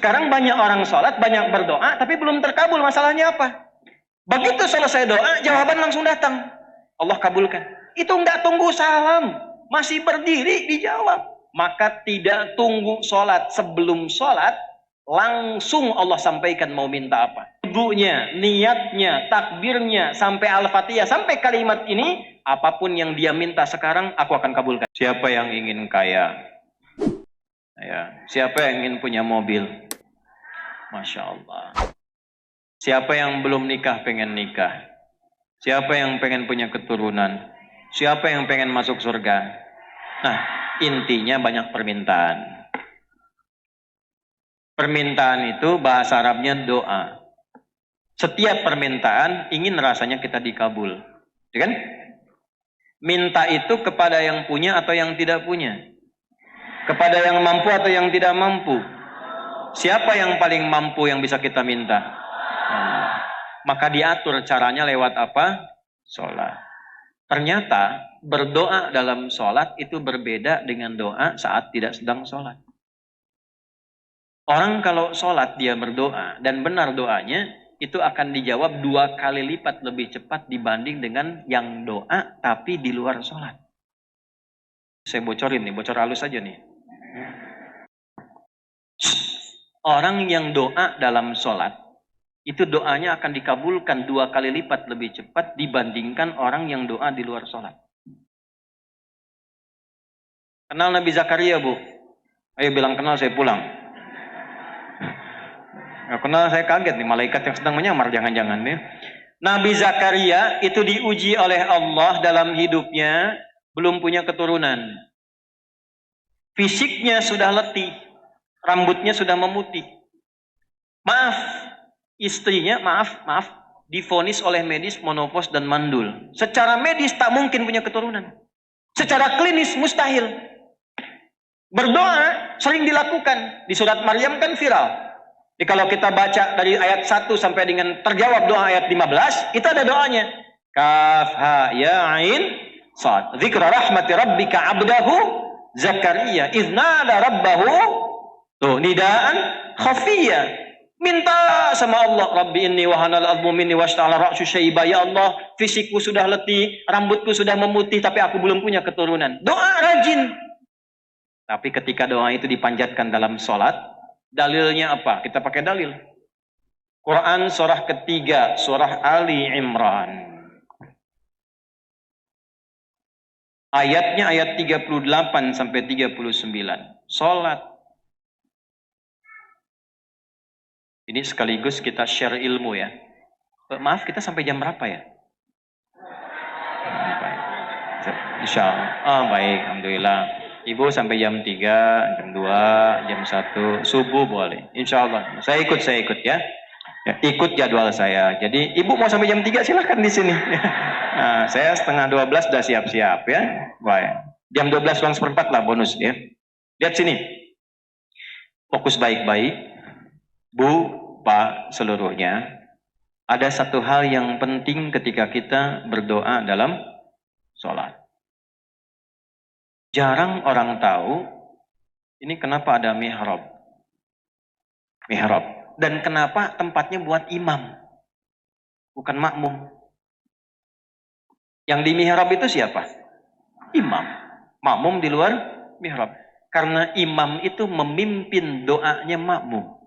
Sekarang banyak orang sholat, banyak berdoa, tapi belum terkabul. Masalahnya apa? Begitu selesai doa, jawaban langsung datang. Allah kabulkan. Itu nggak tunggu salam, masih berdiri dijawab. Maka tidak tunggu sholat. Sebelum sholat, langsung Allah sampaikan mau minta apa. Ibunya, niatnya, takbirnya, sampai Al-Fatihah, sampai kalimat ini, apapun yang dia minta sekarang, aku akan kabulkan. Siapa yang ingin kaya? Ya. Siapa yang ingin punya mobil? Masya Allah. Siapa yang belum nikah pengen nikah? Siapa yang pengen punya keturunan? Siapa yang pengen masuk surga? Nah, intinya banyak permintaan. Permintaan itu bahasa Arabnya doa. Setiap permintaan ingin rasanya kita dikabul. Ya kan? Minta itu kepada yang punya atau yang tidak punya? Kepada yang mampu atau yang tidak mampu? Siapa yang paling mampu yang bisa kita minta? Maka diatur caranya lewat apa? Sholat. Ternyata berdoa dalam sholat itu berbeda dengan doa saat tidak sedang sholat. Orang kalau sholat dia berdoa dan benar doanya, itu akan dijawab 2 kali lipat lebih cepat dibanding dengan yang doa tapi di luar sholat. Saya bocorin nih, bocor halus aja nih. Orang yang doa dalam sholat, itu doanya akan dikabulkan 2 kali lipat lebih cepat dibandingkan orang yang doa di luar sholat. Kenal Nabi Zakaria, Bu? Ayo bilang kenal, saya pulang. Nggak kenal, saya kaget nih, malaikat yang sedang menyamar, jangan-jangan nih. Nabi Zakaria itu diuji oleh Allah dalam hidupnya, belum punya keturunan. Fisiknya sudah letih, rambutnya sudah memutih. Maaf, istrinya, maaf, divonis oleh medis monopos dan mandul. Secara medis tak mungkin punya keturunan. Secara klinis mustahil. Berdoa sering dilakukan. Di surat Maryam kan viral. Jadi kalau kita baca dari ayat 1 sampai dengan terjawab doa ayat 15, itu ada doanya. Kaf ha ya ain sad. Dzikra rahmati rabbika abdahu Zakaria iznada rabbahu. Tuh, nidaan khafiyya. Minta sama Allah, Rabbi inni wahanal azmu minni washta'ala ra'su syaiba. Ya Allah, fisikku sudah letih, rambutku sudah memutih, tapi aku belum punya keturunan. Doa rajin. Tapi ketika doa itu dipanjatkan dalam sholat, dalilnya apa? Kita pakai dalil. Quran surah ketiga, surah Ali Imran. Ayatnya ayat 38 sampai 39. Sholat. Ini sekaligus kita share ilmu ya. Maaf, kita sampai jam berapa ya? Baik. Insya Allah. Baik, Alhamdulillah. Ibu sampai jam 3, jam 2, jam 1, subuh boleh. Insya Allah. Saya ikut ya. Ikut jadwal saya. Jadi ibu mau sampai jam 3 silahkan di sini. Nah, saya setengah 12 sudah siap-siap ya. Baik. Jam 12 kurang seperempat lah bonus ya. Lihat sini. Fokus baik-baik. Bu, Pak, seluruhnya, ada satu hal yang penting ketika kita berdoa dalam sholat. Jarang orang tahu, ini kenapa ada mihrab. Mihrab. Dan kenapa tempatnya buat imam, bukan makmum. Yang di mihrab itu siapa? Imam. Makmum di luar mihrab. Karena imam itu memimpin doanya makmum.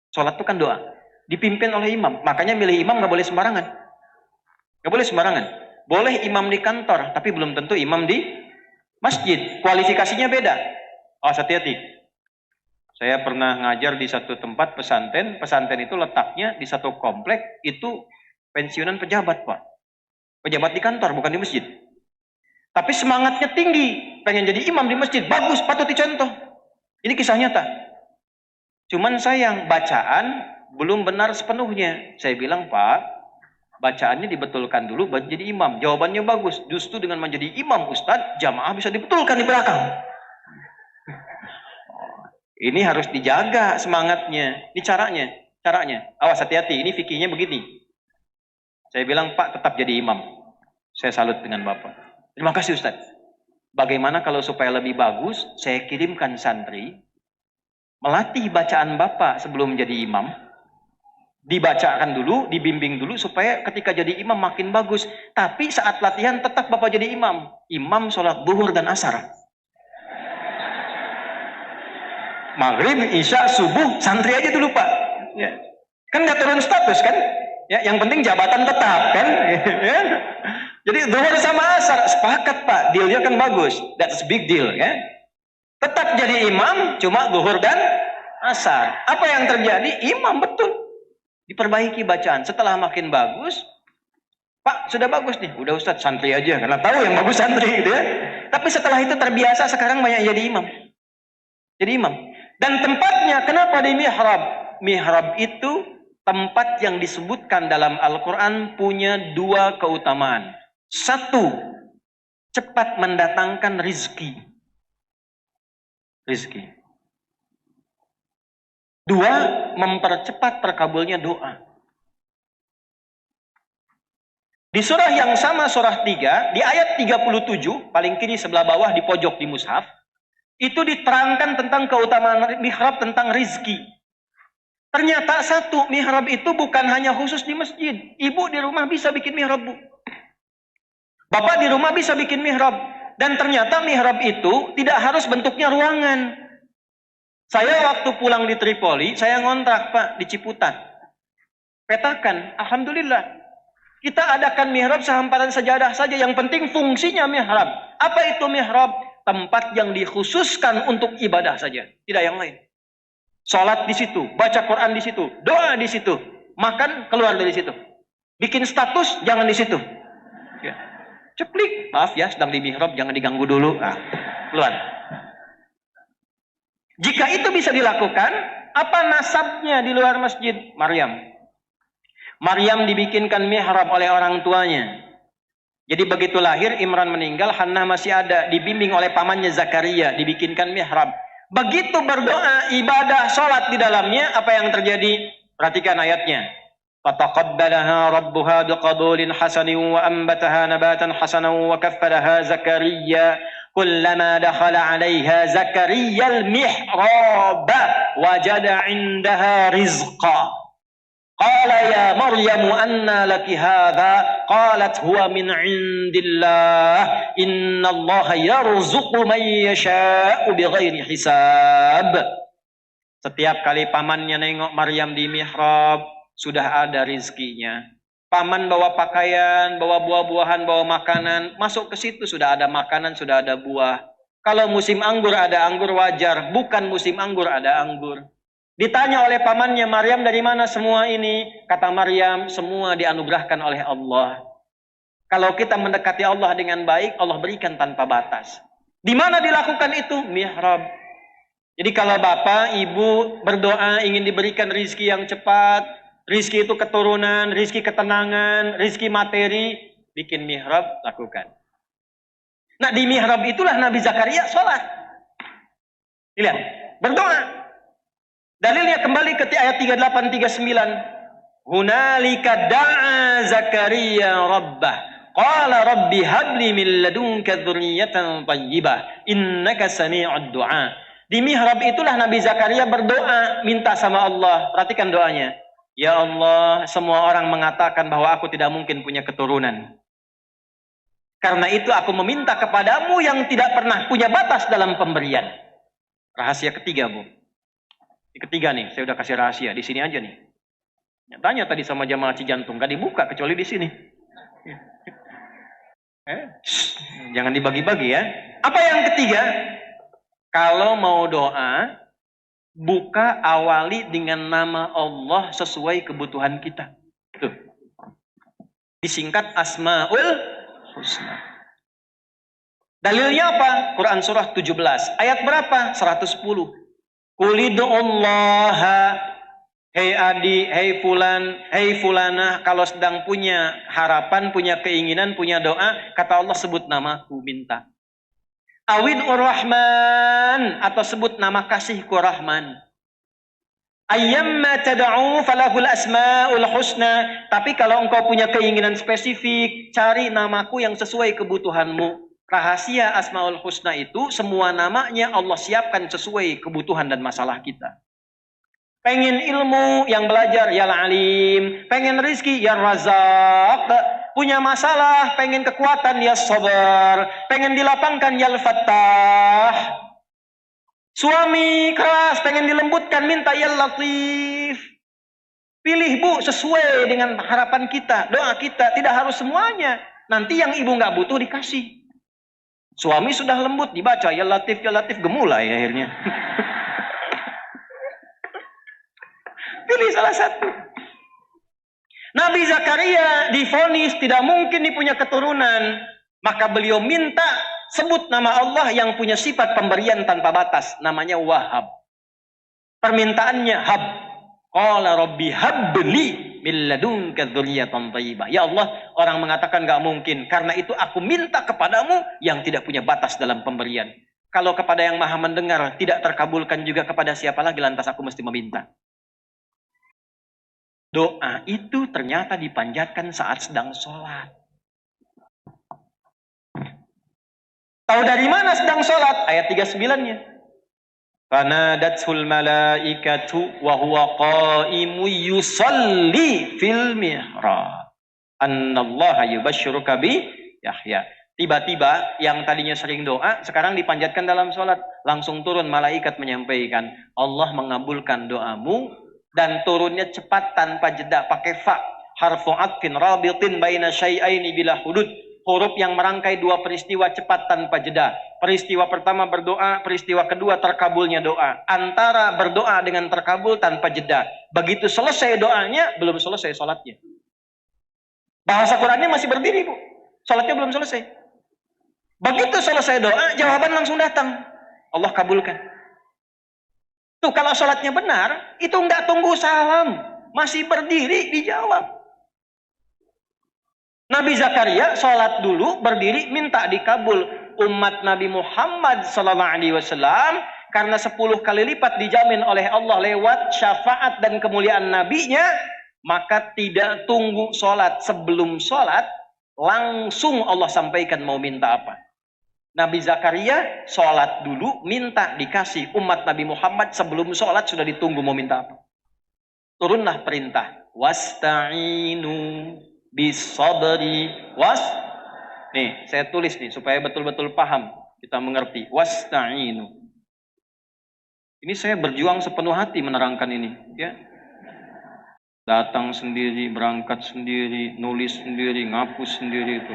Sholat itu kan doa. Dipimpin oleh imam. Makanya milih imam nggak boleh sembarangan. Nggak boleh sembarangan. Boleh imam di kantor, tapi belum tentu imam di masjid. Kualifikasinya beda. Oh, hati-hati. Saya pernah ngajar di satu tempat pesantren. Pesantren itu letaknya di satu komplek. Itu pensiunan pejabat, Pak. Pejabat di kantor, bukan di masjid. Tapi semangatnya tinggi. Pengen jadi imam di masjid. Bagus, patut dicontoh. Ini kisah nyata. Cuman sayang, bacaan belum benar sepenuhnya. Saya bilang, Pak, bacaannya dibetulkan dulu baru jadi imam. Jawabannya bagus. Justru dengan menjadi imam Ustadz, jamaah bisa dibetulkan di belakang. Ini harus dijaga semangatnya. Ini caranya. Awas, hati-hati. Ini fikihnya begini. Saya bilang, Pak, tetap jadi imam. Saya salut dengan Bapak. Terima kasih Ustadz. Bagaimana kalau supaya lebih bagus, saya kirimkan santri melatih bacaan Bapak sebelum jadi imam. Dibacakan dulu, dibimbing dulu supaya ketika jadi imam makin bagus. Tapi saat latihan tetap Bapak jadi imam. Imam sholat zuhur dan asar. Maghrib, isya, subuh, santri aja dulu Pak. Ya. Kan nggak turun status kan? Ya, yang penting jabatan tetap kan? Ya. Jadi zuhur sama asar sepakat Pak, dealnya kan bagus. That's big deal ya. Tetap jadi imam, cuma zuhur dan asar. Apa yang terjadi? Imam betul. Diperbaiki bacaan. Setelah makin bagus, Pak sudah bagus nih, udah Ustadz santri aja karena tahu yang bagus santri gitu ya. Tapi setelah itu terbiasa, sekarang banyak jadi imam. Jadi imam. Dan tempatnya kenapa di mihrab? Mihrab itu tempat yang disebutkan dalam Al-Quran punya dua keutamaan. Satu, cepat mendatangkan rizki. Rizki. Dua, mempercepat terkabulnya doa. Di surah yang sama, surah 3, di ayat 37, paling kiri sebelah bawah di pojok di mushaf, itu diterangkan tentang keutamaan mihrab, tentang rizki. Ternyata satu, mihrab itu bukan hanya khusus di masjid. Ibu di rumah bisa bikin mihrab, Bu. Bapak di rumah bisa bikin mihrab. Dan ternyata mihrab itu tidak harus bentuknya ruangan. Saya waktu pulang di Tripoli, saya ngontrak Pak di Ciputat. Petakan, alhamdulillah. Kita adakan mihrab sehamparan sajadah saja. Yang penting fungsinya mihrab. Apa itu mihrab? Tempat yang dikhususkan untuk ibadah saja, tidak yang lain. Sholat di situ, baca Quran di situ, doa di situ, makan keluar dari situ. Bikin status jangan di situ. Ya. Ceplik, maaf ya, sedang di mihrab, jangan diganggu dulu. Keluar. Jika itu bisa dilakukan, apa nasabnya di luar masjid? Maryam. Maryam dibikinkan mihrab oleh orang tuanya. Jadi begitu lahir, Imran meninggal, Hannah masih ada, dibimbing oleh pamannya Zakaria, dibikinkan mihrab. Begitu berdoa, ibadah, sholat di dalamnya, apa yang terjadi? Perhatikan ayatnya. Fataqabbalaha rabbuha biqabulin hasanin wa ambataha nabatan hasanan wa kaffalaha Zakaria. Kullama dakhala 'alaiha Zakaria al-mihrab wajada 'indaha rizqa. Qala ya Maryam anna laki hadha? Qalat huwa min 'indillah. Innallaha yarzuqu man yasha'u bighairi hisab. Setiap kali pamannya nengok Maryam di mihrab, sudah ada rizkinya. Paman bawa pakaian, bawa buah-buahan, bawa makanan, masuk ke situ sudah ada makanan, sudah ada buah. Kalau musim anggur ada anggur wajar, bukan musim anggur ada anggur. Ditanya oleh pamannya, Maryam dari mana semua ini? Kata Maryam, semua dianugerahkan oleh Allah. Kalau kita mendekati Allah dengan baik, Allah berikan tanpa batas. Di mana dilakukan itu? Mihrab. Jadi kalau bapak, ibu berdoa ingin diberikan rizki yang cepat, rizki itu keturunan, rizki ketenangan, rizki materi, bikin mihrab, lakukan. Nah di mihrab itulah Nabi Zakaria sholat. Lihat, berdoa. Dalilnya kembali ke ayat 38-39. Hunalika da'a Zakaria rabbah. Qala rabbi habli min ladunka dzurriyyatan thayyibah. Innaka sami'ud du'a. Di mihrab itulah Nabi Zakaria berdoa, minta sama Allah. Perhatikan doanya. Ya Allah, semua orang mengatakan bahwa aku tidak mungkin punya keturunan. Karena itu aku meminta kepadamu yang tidak pernah punya batas dalam pemberian. Rahasia ketiga, Bu. Di ketiga nih, saya udah kasih rahasia. Di sini aja nih. Tanya tadi sama jamaah Cijantung, gak dibuka kecuali di sini. Jangan dibagi-bagi ya. Apa yang ketiga? Kalau mau doa, buka awali dengan nama Allah sesuai kebutuhan kita. Tuh. Disingkat Asmaul Husna. Dalilnya apa? Quran surah 17. Ayat berapa? 110. Qulidu'ullaha. Hei Adi, hei Fulan, hei Fulanah. Kalau sedang punya harapan, punya keinginan, punya doa, kata Allah sebut namaku, minta. Awid Ar-Rahman, atau sebut nama kasihku Rahman. Ayyamma tad'u falahul asmaul husna. Tapi kalau engkau punya keinginan spesifik, cari namaku yang sesuai kebutuhanmu. Rahasia Asmaul Husna itu semua namanya Allah siapkan sesuai kebutuhan dan masalah kita. Pengen ilmu yang belajar ya alim, pengen rizki ya razak, punya masalah pengen kekuatan ya sabar, pengen dilapangkan ya fattah. Suami keras pengen dilembutkan minta ya latif. Pilih bu sesuai dengan harapan kita, doa kita, tidak harus semuanya. Nanti yang ibu nggak butuh dikasih. Suami sudah lembut dibaca ya latif gemulai akhirnya. Pilih salah satu. Nabi Zakaria divonis tidak mungkin punya keturunan, maka beliau minta sebut nama Allah yang punya sifat pemberian tanpa batas, namanya Wahhab. Permintaannya hab. Qala rabbi habli min ladunka dzurriyyatan thayyibah. Ya Allah, orang mengatakan enggak mungkin. Karena itu aku minta kepadamu yang tidak punya batas dalam pemberian. Kalau kepada yang Maha mendengar tidak terkabulkan juga, kepada siapa lagi lantas aku mesti meminta? Doa itu ternyata dipanjatkan saat sedang sholat. Tahu dari mana sedang sholat? Ayat 39-nya. Fanadatul malaikatu wa huwa qaimu yusalli fil mihrab. Annallaha yubashshiruka bi Yahya. Tiba-tiba yang tadinya sering doa sekarang dipanjatkan dalam sholat. Langsung turun malaikat menyampaikan, Allah mengabulkan doamu, dan turunnya cepat tanpa jeda, pakai fa, harfu atfin rabitin baina syai'aini bila hudud. Huruf yang merangkai dua peristiwa cepat tanpa jeda. Peristiwa pertama berdoa, peristiwa kedua terkabulnya doa. Antara berdoa dengan terkabul tanpa jeda. Begitu selesai doanya, belum selesai sholatnya. Bahasa Qurannya masih berdiri, Bu. Sholatnya belum selesai. Begitu selesai doa, jawaban langsung datang. Allah kabulkan. Tuh, kalau sholatnya benar, itu enggak tunggu salam. Masih berdiri, dijawab. Nabi Zakaria sholat dulu, berdiri, minta dikabul. Umat Nabi Muhammad SAW, karena 10 kali lipat dijamin oleh Allah lewat syafaat dan kemuliaan nabinya, maka tidak tunggu sholat. Sebelum sholat, langsung Allah sampaikan mau minta apa. Nabi Zakaria sholat dulu, minta dikasih. Umat Nabi Muhammad sebelum sholat sudah ditunggu mau minta apa. Turunlah perintah. Wasta'inu bisabri nih saya tulis nih supaya betul-betul paham, kita mengerti. Wasta'inu, ini saya berjuang sepenuh hati menerangkan ini ya. Datang sendiri, berangkat sendiri, nulis sendiri, ngapus sendiri itu.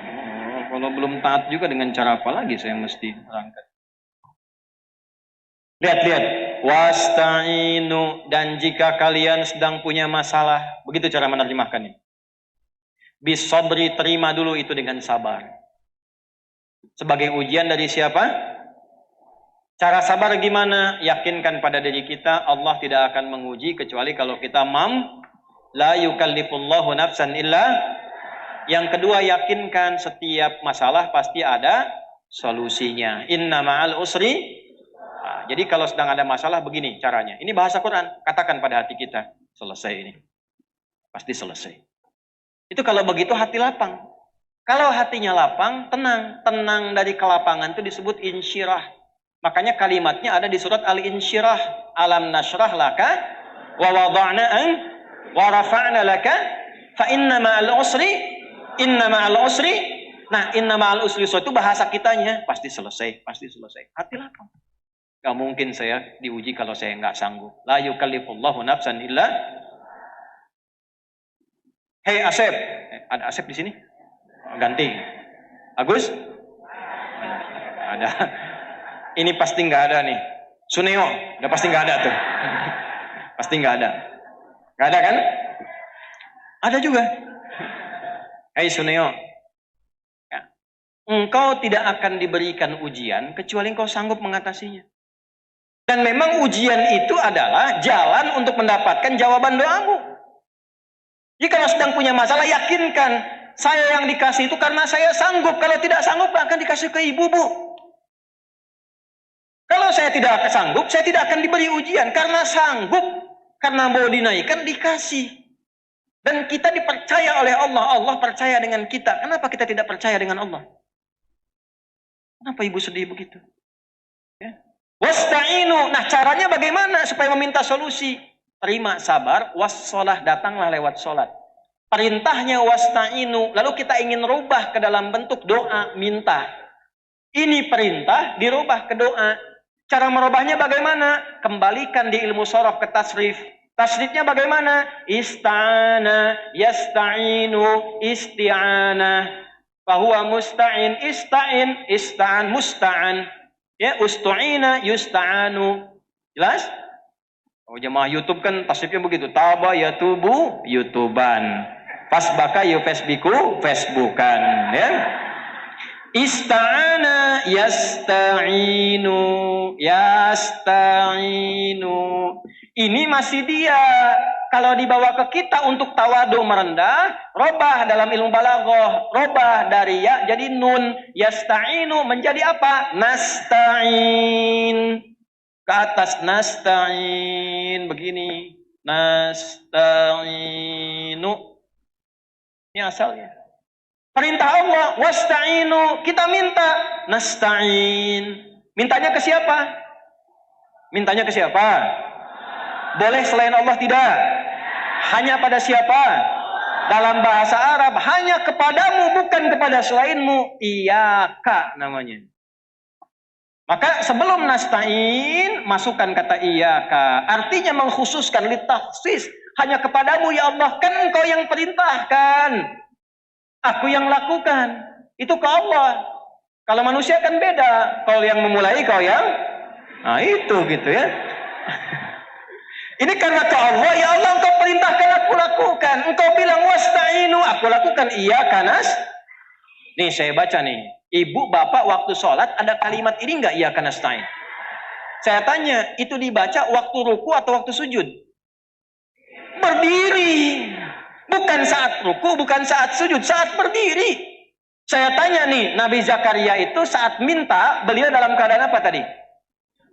Kalau belum taat juga dengan cara apa lagi saya mesti berangkat. Lihat wasta'inu, dan jika kalian sedang punya masalah, begitu cara menerjemahkannya. Bisabri, terima dulu itu dengan sabar. Sebagai ujian dari siapa? Cara sabar gimana? Yakinkan pada diri kita, Allah tidak akan menguji kecuali kalau kita la yukallifullahu nafsan illa. Yang kedua, yakinkan setiap masalah pasti ada solusinya. Inna ma'al usri. Nah, jadi kalau sedang ada masalah begini caranya. Ini bahasa Quran. Katakan pada hati kita, selesai ini. Pasti selesai. Itu kalau begitu hati lapang. Kalau hatinya lapang, tenang. Tenang dari kelapangan itu disebut insyirah. Makanya kalimatnya ada di surat Al-Insyirah. Alam nashrah laka wa wada'na wa rafa'na laka fa inna ma'al usri Nah, inna ma'al usri itu bahasa kitanya. Pasti selesai, pasti selesai. Hati lapang. Gak mungkin saya diuji kalau saya nggak sanggup. La yukallifullahu nafsan illa. Hei Asep, ada Asep di sini? Ganti. Agus? Ada. Ini pasti nggak ada nih. Suneo, udah pasti nggak ada tuh. Pasti nggak ada. Nggak ada kan? Ada juga. Hei Suneo, ya. Engkau tidak akan diberikan ujian kecuali engkau sanggup mengatasinya. Dan memang ujian itu adalah jalan untuk mendapatkan jawaban doamu. Jika kalau sedang punya masalah, yakinkan saya yang dikasih itu karena saya sanggup. Kalau tidak sanggup, akan dikasih ke ibu, Bu. Kalau saya tidak sanggup, saya tidak akan diberi ujian. Karena sanggup, karena mau dinaikkan, dikasih. Dan kita dipercaya oleh Allah. Allah percaya dengan kita. Kenapa kita tidak percaya dengan Allah? Kenapa ibu sedih begitu? Ya. Wasta'inu. Nah, caranya bagaimana supaya meminta solusi? Terima, sabar, wassalah, datanglah lewat sholat. Perintahnya wasta'inu, lalu kita ingin rubah ke dalam bentuk doa, minta. Ini perintah dirubah ke doa. Cara merubahnya bagaimana? Kembalikan di ilmu sorof ke tasrif. Tasrifnya bagaimana? Ista'ana, yasta'inu, isti'ana. Fahuwa musta'in, ista'in, ista'an, musta'an. Ya, ustu'ina, yusta'anu. Jelas? Oh, jemaah YouTube kan tasrifnya begitu. Taba yatubu, YouTuban. Fasbaka yufasbiku, Facebookan. Ya. Ista'ana yasta'inu, yasta'inu. Ini masih dia. Kalau dibawa ke kita untuk tawadu merendah, robah dalam ilmu balaghah, robah dari ya jadi nun, yasta'inu menjadi apa? Nasta'in. Ke atas nasta'in begini. Nasta'inu. Ini asalnya. Perintah Allah, wasta'inu, kita minta, nasta'in. Mintanya ke siapa? Mintanya ke siapa? Boleh selain Allah tidak? Hanya pada siapa? Dalam bahasa Arab, hanya kepadamu, bukan kepada selainmu. Iyaka namanya. Maka sebelum nasta'in, masukkan kata iyaka. Artinya mengkhususkan, litakhsis. Hanya kepadamu ya Allah, kan engkau yang perintahkan. Aku yang lakukan. Itu ke Allah. Kalau manusia kan beda. Kau yang memulai, kau yang... Nah itu gitu ya. Ini karena ke Allah, ya Allah engkau perintahkan aku lakukan. Engkau bilang wasta'inu, aku lakukan. Iya kanas. Nih saya baca nih. Ibu, bapak waktu sholat ada kalimat ini enggak iya kanas nasta'in? Saya tanya, itu dibaca waktu ruku atau waktu sujud? Berdiri. Bukan saat ruku, bukan saat sujud, saat berdiri. Saya tanya nih, Nabi Zakaria itu saat minta, beliau dalam keadaan apa tadi?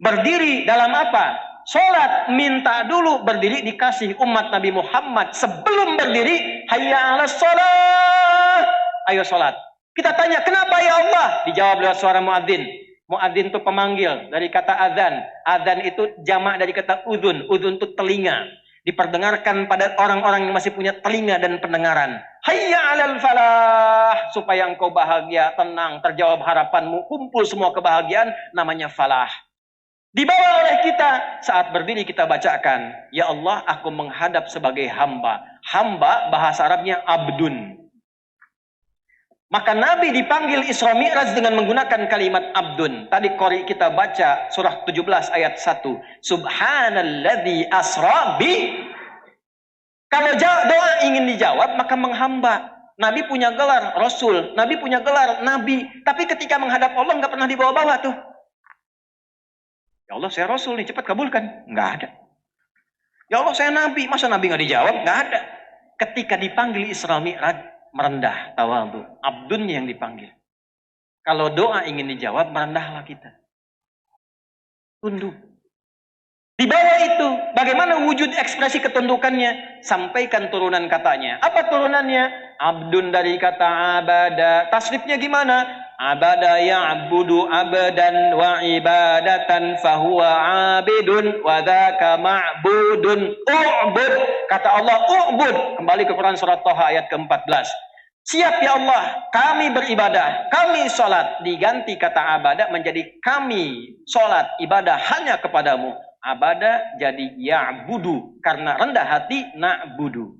Berdiri dalam apa? Sholat, minta dulu, berdiri dikasih. Umat Nabi Muhammad sebelum berdiri, hayya 'alas sholat. Ayo sholat. Kita tanya, kenapa ya Allah? Dijawab lewat suara muadzin. Muadzin itu pemanggil dari kata azan. Azan itu jamak dari kata udhun. Udhun itu telinga. Diperdengarkan pada orang-orang yang masih punya telinga dan pendengaran. Hayya 'alal falah, supaya engkau bahagia, tenang, terjawab harapanmu, kumpul semua kebahagiaan, namanya falah. Dibawa oleh kita, saat berdiri kita bacakan, ya Allah, aku menghadap sebagai hamba. Hamba bahasa Arabnya abdun. Maka Nabi dipanggil Isra Mi'raj dengan menggunakan kalimat abdun. Tadi qori kita baca surah 17 ayat 1. Subhanalladzi asra bi. Kalau doa ingin dijawab maka menghamba. Nabi punya gelar Rasul, Nabi punya gelar Nabi. Tapi ketika menghadap Allah nggak pernah dibawa-bawa tuh. Ya Allah saya Rasul nih, cepat kabulkan. Nggak ada. Ya Allah saya Nabi, masa Nabi nggak dijawab? Nggak ada. Ketika dipanggil Isra Mi'raj, merendah, tawadhu. Abdunnya yang dipanggil. Kalau doa ingin dijawab, merendahlah kita. Tunduk. Di bawah itu, bagaimana wujud ekspresi ketundukannya? Sampaikan turunan katanya. Apa turunannya? Abdun dari kata abada. Tasrifnya gimana? Abada ya'budu abadan wa ibadatan fahuwa abidun wa dhaka ma'budun u'bud. Kata Allah u'bud. Kembali ke Quran surat Thaha ayat ke-14. Siap ya Allah, kami beribadah, kami sholat. Diganti kata abadah menjadi kami sholat, ibadah hanya kepadamu. Abadah jadi ya'budu. Karena rendah hati, na'budu.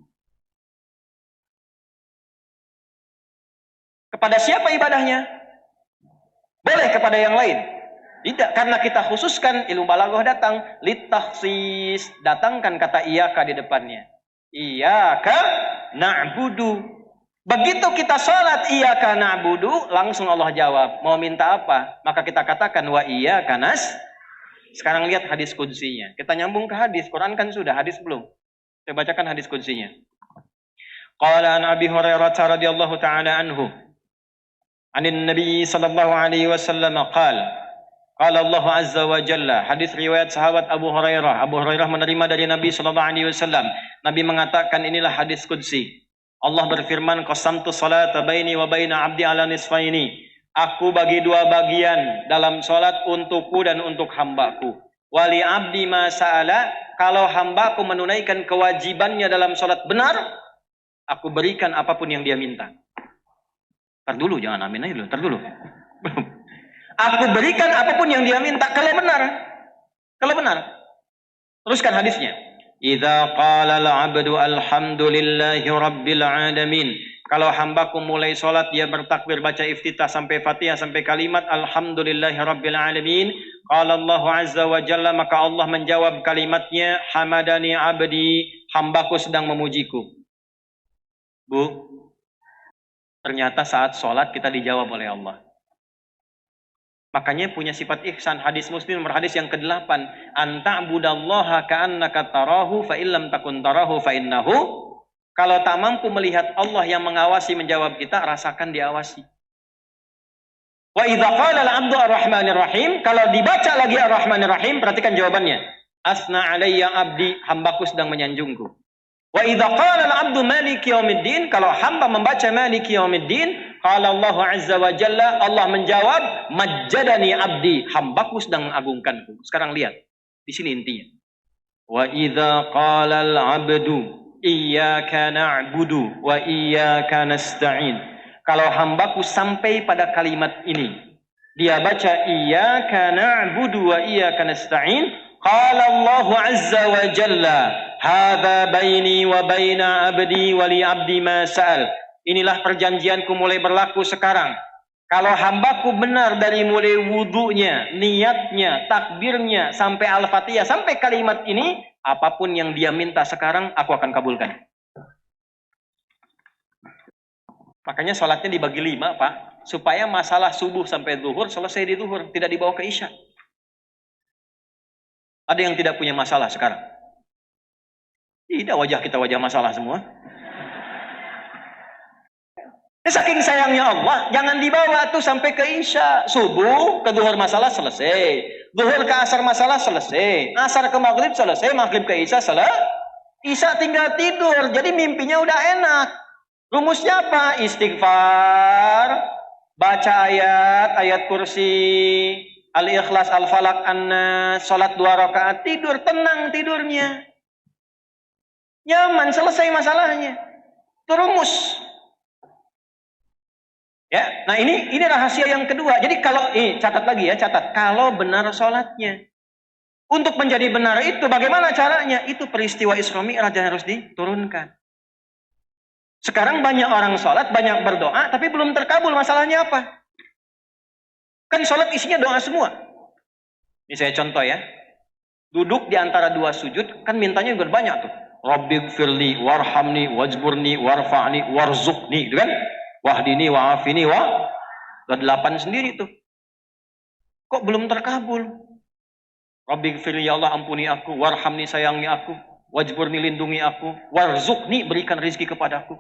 Kepada siapa ibadahnya? Boleh kepada yang lain. Tidak, karena kita khususkan ilmu balaghah datang litakhsis, datangkan kata iyaka di depannya. Iyaka na'budu. Begitu kita sholat iyaka na'budu, langsung Allah jawab, mau minta apa? Maka kita katakan wa iyaka nas. Sekarang lihat hadis qudsinya. Kita nyambung ke hadis, Quran kan sudah, hadis belum. Saya bacakan hadis qudsinya. Qala an Abi Hurairah radhiyallahu ta'ala anhu. Anin Nabi sallallahu alaihi wasallam qala qala Allah azza wa jalla. Hadis riwayat sahabat Abu Hurairah. Abu Hurairah menerima dari Nabi sallallahu alaihi wasallam. Nabi mengatakan, inilah hadis qudsi. Allah berfirman, qasamtu salata baini wa baina 'abdi ala nisfaini. Aku bagi dua bagian dalam sholat untukku dan untuk hambaku. Wali abdi ma sa'ala, kalau hambaku menunaikan kewajibannya dalam sholat benar, aku berikan apapun yang dia minta. Ntar dulu, jangan amin aja dulu, ntar dulu. Belum. Aku berikan apapun yang dia minta, kalau benar. Kalau benar. Teruskan hadisnya. Idza qala al-'abdu alhamdulillahi rabbil alamin. Kalau hambaku mulai sholat, dia bertakbir baca iftitah sampai Fatihah sampai kalimat alhamdulillahi rabbil alamin. Qala Allah azza wa jalla, maka Allah menjawab kalimatnya, hamadani abdi, hambaku sedang memujiku. Bu, ternyata saat sholat kita dijawab oleh Allah. Makanya punya sifat ihsan. Hadis Muslim nomor hadis yang ke-8. Anta'budallaha ka'annaka tarahu fa illam takun tarahu fa innahu. Kalau tak mampu melihat Allah yang mengawasi menjawab kita, rasakan diawasi. Wa idza qala al-'abdu ar-rahmanir rahim, kalau dibaca lagi ar-rahmanir rahim, perhatikan jawabannya. Asna alayya abdi, hambaku sedang menyanjungku. Wa idza qala al-'abdu maliki yaumiddin, kalau hamba membaca maliki yaumiddin, qala Allah azza wa jalla, Allah menjawab majjadani abdi, hambaku sedang mengagungkanku. Sekarang lihat, di sini intinya. Wa idza qala al-'abdu iyyaka na'budu wa iyyaka nasta'in. Kalau hambaku sampai pada kalimat ini, dia baca iyyaka na'budu wa iyyaka nasta'in, qala Allah azza wa jalla, hadza baini wa baina abdi wa li abdi ma sa'al. Inilah perjanjianku mulai berlaku sekarang. Kalau hambaku benar dari mulai wudunya, niatnya, takbirnya, sampai al-fatihah, sampai kalimat ini, apapun yang dia minta sekarang, aku akan kabulkan. Makanya sholatnya dibagi 5, Pak. Supaya masalah subuh sampai zuhur selesai di zuhur, tidak dibawa ke isya. Ada yang tidak punya masalah sekarang? Tidak, wajah kita wajah masalah semua. Saking sayangnya Allah, jangan dibawa tuh sampai ke isya. Subuh ke zuhur masalah selesai. Zuhur ke asar masalah selesai. Asar ke maghrib selesai. Maghrib ke isya selesai. Isya tinggal tidur. Jadi mimpinya udah enak. Rumusnya apa? Istighfar, baca ayat kursi, al-ikhlas, al-falak, an-nas, salat 2 rakaat, tidur, tenang tidurnya. Nyaman, selesai masalahnya. Itu rumus. Ya, nah ini rahasia yang kedua. Jadi kalau catat lagi ya, catat. Kalau benar sholatnya, untuk menjadi benar itu bagaimana caranya? Itu peristiwa Isra Mi'raj yang harus diturunkan. Sekarang banyak orang sholat, banyak berdoa, tapi belum terkabul. Masalahnya apa? Kan sholat isinya doa semua. Ini saya contoh ya. Duduk di antara 2 sujud, kan mintanya juga banyak tuh. Rabbighfirli warhamni wajburni warfa'ni warzuqni, gitu kan? Wahdini wa'afini wa 8 sendiri tuh. Kok belum terkabul? Rabbighfirli, ya Allah ampuni aku, warhamni sayangi aku, wajburni lindungi aku, warzuqni berikan rizki kepadaku.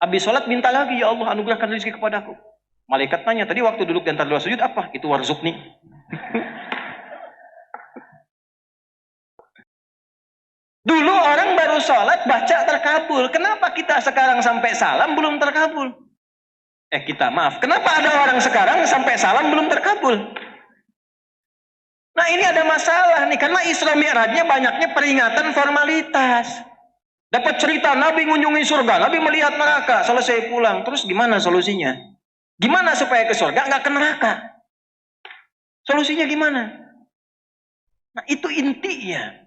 Habis sholat minta lagi, ya Allah anugerahkan rizki kepadaku. Malaikat tanya, tadi waktu duduk di antara 2 sujud apa? Itu warzuqni. Dulu orang baru sholat baca terkabul. Kenapa kita sekarang sampai salam belum terkabul? Kenapa ada orang sekarang sampai salam belum terkabul? Nah ini ada masalah nih, karena Isra Mi'rajnya banyaknya peringatan formalitas. Dapat cerita Nabi mengunjungi surga, Nabi melihat neraka, selesai pulang. Terus gimana solusinya? Gimana supaya ke surga nggak ke neraka? Solusinya gimana? Nah itu intinya.